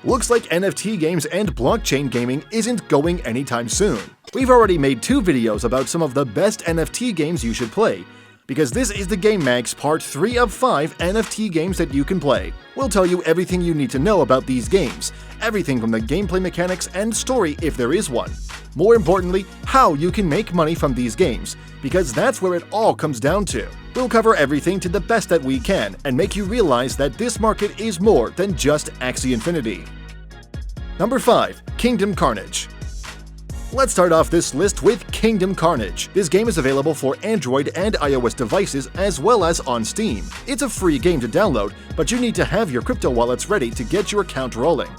Looks like NFT games and blockchain gaming isn't going anytime soon. We've already made 2 videos about some of the best NFT games you should play, because this is the Game Mag's part 3 of 5 NFT games that you can play. We'll tell you everything you need to know about these games, everything from the gameplay mechanics and story if there is one. More importantly, how you can make money from these games, because that's where it all comes down to. We'll cover everything to the best that we can and make you realize that this market is more than just Axie Infinity. Number 5. Kingdom Carnage. Let's start off this list with Kingdom Carnage. This game is available for Android and iOS devices as well as on Steam. It's a free game to download, but you need to have your crypto wallets ready to get your account rolling.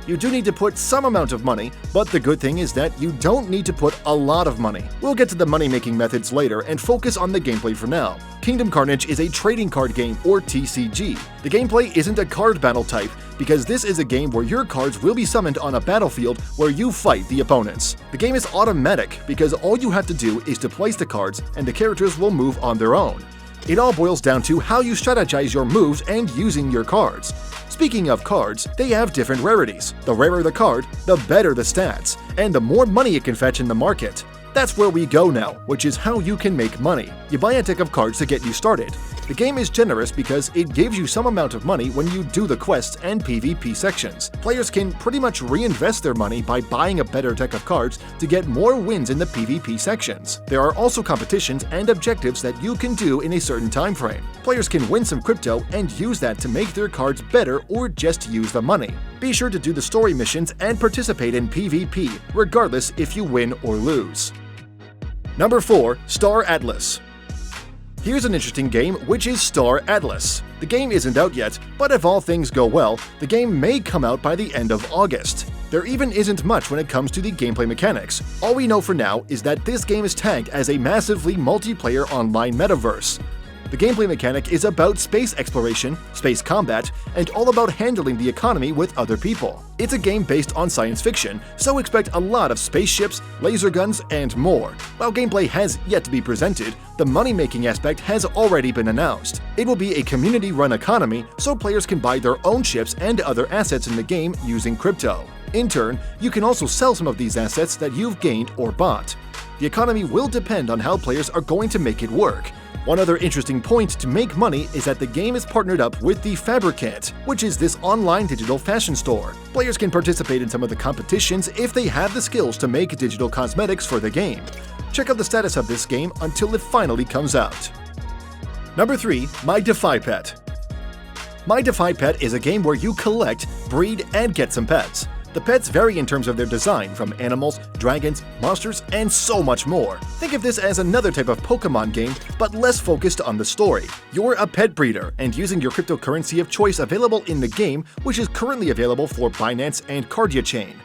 You do need to put some amount of money, but the good thing is that you don't need to put a lot of money. We'll get to the money-making methods later and focus on the gameplay for now. Kingdom Carnage is a trading card game, or TCG. The gameplay isn't a card battle type, because this is a game where your cards will be summoned on a battlefield where you fight the opponents. The game is automatic, because all you have to do is to place the cards and the characters will move on their own. It all boils down to how you strategize your moves and using your cards. Speaking of cards, they have different rarities. The rarer the card, the better the stats, and the more money it can fetch in the market. That's where we go now, which is how you can make money. You buy a deck of cards to get you started. The game is generous because it gives you some amount of money when you do the quests and PvP sections. Players can pretty much reinvest their money by buying a better deck of cards to get more wins in the PvP sections. There are also competitions and objectives that you can do in a certain time frame. Players can win some crypto and use that to make their cards better or just use the money. Be sure to do the story missions and participate in PvP, regardless if you win or lose. Number 4. Star Atlas. Here's an interesting game, which is Star Atlas. The game isn't out yet, but if all things go well, the game may come out by the end of August. There even isn't much when it comes to the gameplay mechanics. All we know for now is that this game is tagged as a massively multiplayer online metaverse. The gameplay mechanic is about space exploration, space combat, and all about handling the economy with other people. It's a game based on science fiction, so expect a lot of spaceships, laser guns, and more. While gameplay has yet to be presented, the money-making aspect has already been announced. It will be a community-run economy, so players can buy their own ships and other assets in the game using crypto. In turn, you can also sell some of these assets that you've gained or bought. The economy will depend on how players are going to make it work. One other interesting point to make money is that the game is partnered up with the Fabricant, which is this online digital fashion store. Players can participate in some of the competitions if they have the skills to make digital cosmetics for the game. Check out the status of this game until it finally comes out. Number 3. My Defi Pet. My Defi Pet is a game where you collect, breed, and get some pets. The pets vary in terms of their design, from animals, dragons, monsters, and so much more. Think of this as another type of Pokemon game, but less focused on the story. You're a pet breeder, and using your cryptocurrency of choice available in the game, which is currently available for Binance and Cardia Chain.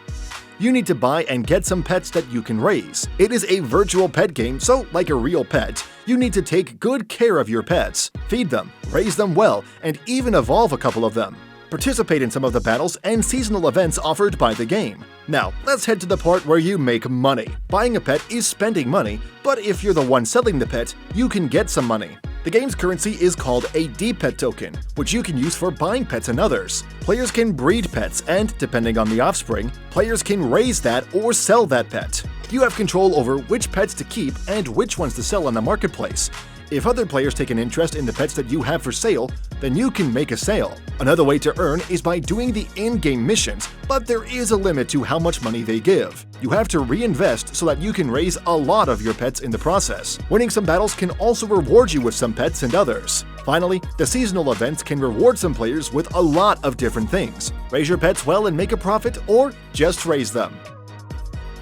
You need to buy and get some pets that you can raise. It is a virtual pet game, so like a real pet, you need to take good care of your pets, feed them, raise them well, and even evolve a couple of them. Participate in some of the battles and seasonal events offered by the game. Now, let's head to the part where you make money. Buying a pet is spending money, but if you're the one selling the pet, you can get some money. The game's currency is called a D-Pet token, which you can use for buying pets and others. Players can breed pets and, depending on the offspring, players can raise that or sell that pet. You have control over which pets to keep and which ones to sell on the marketplace. If other players take an interest in the pets that you have for sale, then you can make a sale. Another way to earn is by doing the in-game missions, but there is a limit to how much money they give. You have to reinvest so that you can raise a lot of your pets in the process. Winning some battles can also reward you with some pets and others. Finally, the seasonal events can reward some players with a lot of different things. Raise your pets well and make a profit, or just raise them.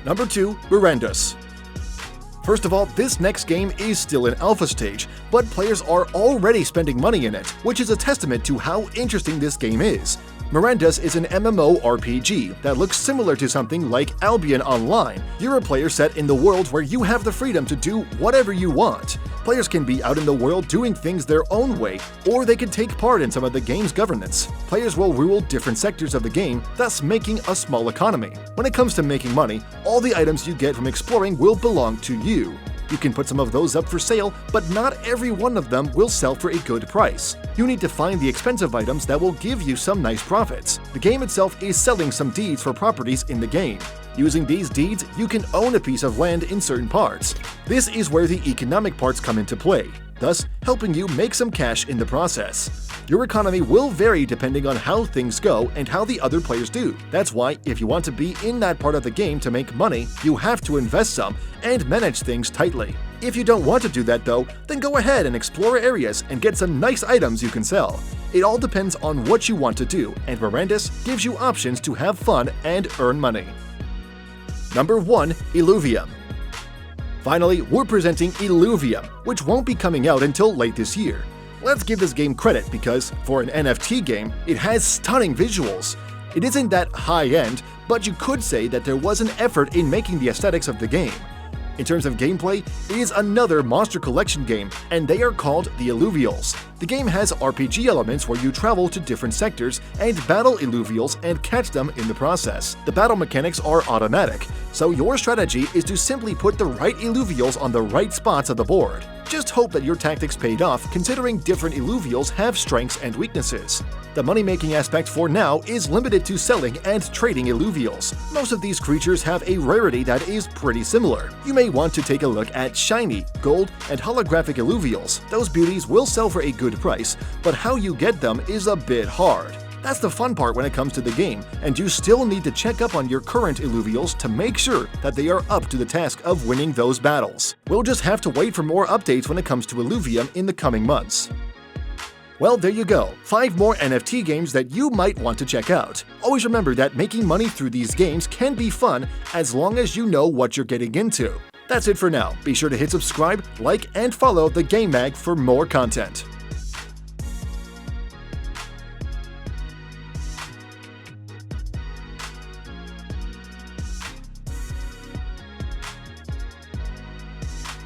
Number 2. Mirandus. First of all, this next game is still in alpha stage, but players are already spending money in it, which is a testament to how interesting this game is. Mirandus is an MMORPG that looks similar to something like Albion Online. You're a player set in the world where you have the freedom to do whatever you want. Players can be out in the world doing things their own way, or they can take part in some of the game's governance. Players will rule different sectors of the game, thus making a small economy. When it comes to making money, all the items you get from exploring will belong to you. You can put some of those up for sale, but not every one of them will sell for a good price. You need to find the expensive items that will give you some nice profits. The game itself is selling some deeds for properties in the game. Using these deeds, you can own a piece of land in certain parts. This is where the economic parts come into play, thus helping you make some cash in the process. Your economy will vary depending on how things go and how the other players do. That's why, if you want to be in that part of the game to make money, you have to invest some and manage things tightly. If you don't want to do that though, then go ahead and explore areas and get some nice items you can sell. It all depends on what you want to do, and Mirandus gives you options to have fun and earn money. Number 1. Elluvium. Finally, we're presenting Elluvium, which won't be coming out until late this year. Let's give this game credit because, for an NFT game, it has stunning visuals. It isn't that high-end, but you could say that there was an effort in making the aesthetics of the game. In terms of gameplay, it is another monster collection game, and they are called the Elluvials. The game has RPG elements where you travel to different sectors and battle Elluvials and catch them in the process. The battle mechanics are automatic, so your strategy is to simply put the right Elluvials on the right spots of the board. Just hope that your tactics paid off, considering different Elluvials have strengths and weaknesses. The money-making aspect for now is limited to selling and trading Elluvials. Most of these creatures have a rarity that is pretty similar. You may want to take a look at shiny, gold, and holographic Elluvials. Those beauties will sell for a good price, but how you get them is a bit hard. That's the fun part when it comes to the game, and you still need to check up on your current Elluvials to make sure that they are up to the task of winning those battles. We'll just have to wait for more updates when it comes to Elluvium in the coming months. Well, there you go, 5 more NFT games that you might want to check out. Always remember that making money through these games can be fun as long as you know what you're getting into. That's it for now. Be sure to hit subscribe, like, and follow the Game Mag for more content.